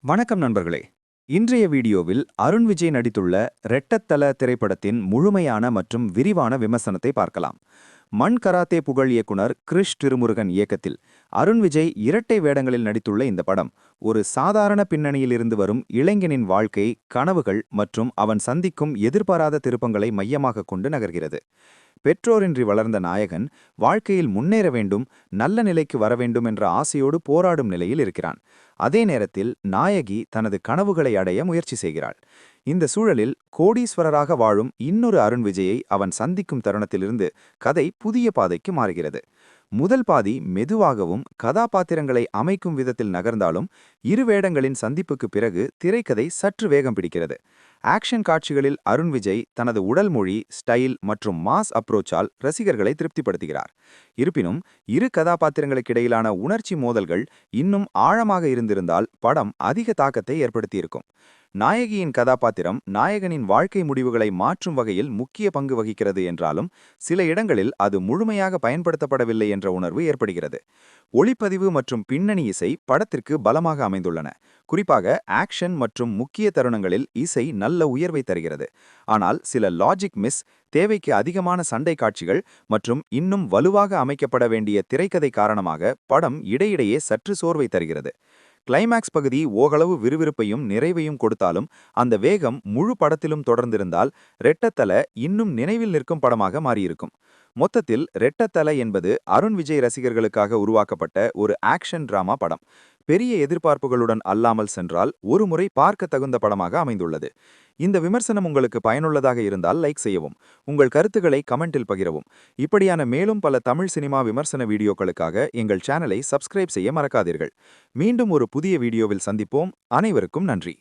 வணக்கம் நண்பர்களே. இன்றைய வீடியோவில் அருண் விஜய் நடித்துள்ள ரெட்டத்தல திரைப்படத்தின் முழுமையான மற்றும் விரிவான விமர்சனத்தை பார்க்கலாம். மண் கராத்தே புகழ் இயக்குனர் கிருஷ் திருமுருகன் இயக்கத்தில் அருண் விஜய் இரட்டை வேடங்களில் நடித்துள்ள இந்த படம் ஒரு சாதாரண பின்னணியில் இருந்து வரும் இளைஞனின் வாழ்க்கை, கனவுகள் மற்றும் அவன் சந்திக்கும் எதிர்பாராத திருப்பங்களை மையமாக கொண்டு நகர்கிறது. பெற்றோரின்றி வளர்ந்த நாயகன் வாழ்க்கையில் முன்னேற வேண்டும், நல்ல நிலைக்கு வர வேண்டும் என்ற ஆசையோடு போராடும் நிலையில் இருக்கிறான். அதே நேரத்தில் நாயகி தனது கனவுகளை அடைய முயற்சி செய்கிறாள். இந்த சூழலில் கோடீஸ்வரராக வாழும் இன்னொரு அருண் விஜயை அவன் சந்திக்கும் தருணத்திலிருந்து கதை புதிய பாதைக்கு மாறுகிறது. முதல் பாதி மெதுவாகவும் கதாபாத்திரங்களை அமைக்கும் விதத்தில் நகர்ந்தாலும் இரு வேடங்களின் சந்திப்புக்கு பிறகு திரைக்கதை சற்று வேகம் பிடிக்கிறது. ஆக்ஷன் காட்சிகளில் அருண் விஜய் தனது உடல் மொழி, ஸ்டைல் மற்றும் மாஸ் அப்ரோச்சால் ரசிகர்களை திருப்திப்படுத்துகிறார். இருப்பினும் இரு கதாபாத்திரங்களுக்கிடையிலான உணர்ச்சி மோதல்கள் இன்னும் ஆழமாக இருந்திருந்தால் படம் அதிக தாக்கத்தை ஏற்படுத்தியிருக்கும். நாயகியின் கதாபாத்திரம் நாயகனின் வாழ்க்கை முடிவுகளை மாற்றும் வகையில் முக்கிய பங்கு வகிக்கிறது என்றாலும் சில இடங்களில் அது முழுமையாக பயன்படுத்தப்படவில்லை என்ற உணர்வு ஏற்படுகிறது. ஒளிப்பதிவு மற்றும் பின்னணி இசை படத்திற்கு பலமாக அமைந்துள்ளன. குறிப்பாக ஆக்ஷன் மற்றும் முக்கிய தருணங்களில் இசை நல்ல உயர்வை தருகிறது. ஆனால் சில லாஜிக் மிஸ், தேவைக்கு அதிகமான சண்டை காட்சிகள் மற்றும் இன்னும் வலுவாக அமைக்கப்பட வேண்டிய திரைக்கதை காரணமாக படம் இடையிடையே சற்று சோர்வை தருகிறது. கிளைமேக்ஸ் பகுதி ஓரளவு விறுவிறுப்பையும் நிறைவையும் கொடுத்தாலும் அந்த வேகம் முழு படத்திலும் தொடர்ந்திருந்தால் ரெட்டத்தல இன்னும் நினைவில் நிற்கும் படமாக மாறியிருக்கும். மொத்தத்தில் ரெட்டத்தல என்பது அருண் விஜய் ரசிகர்களுக்காக உருவாக்கப்பட்ட ஒரு ஆக்ஷன் டிராமா படம். பெரிய எதிர்பார்ப்புகளுடன் அல்லாமல் சென்றால் ஒரு முறை பார்க்க தகுந்த படமாக அமைந்துள்ளது. இந்த விமர்சனம் உங்களுக்கு பயனுள்ளதாக இருந்தால் லைக் செய்யவும், உங்கள் கருத்துக்களை கமெண்டில் பகிரவும். இப்படியான மேலும் பல தமிழ் சினிமா விமர்சன வீடியோக்களுக்காக எங்கள் சேனலை சப்ஸ்கிரைப் செய்ய மறக்காதீர்கள். மீண்டும் ஒரு புதிய வீடியோவில் சந்திப்போம். அனைவருக்கும் நன்றி.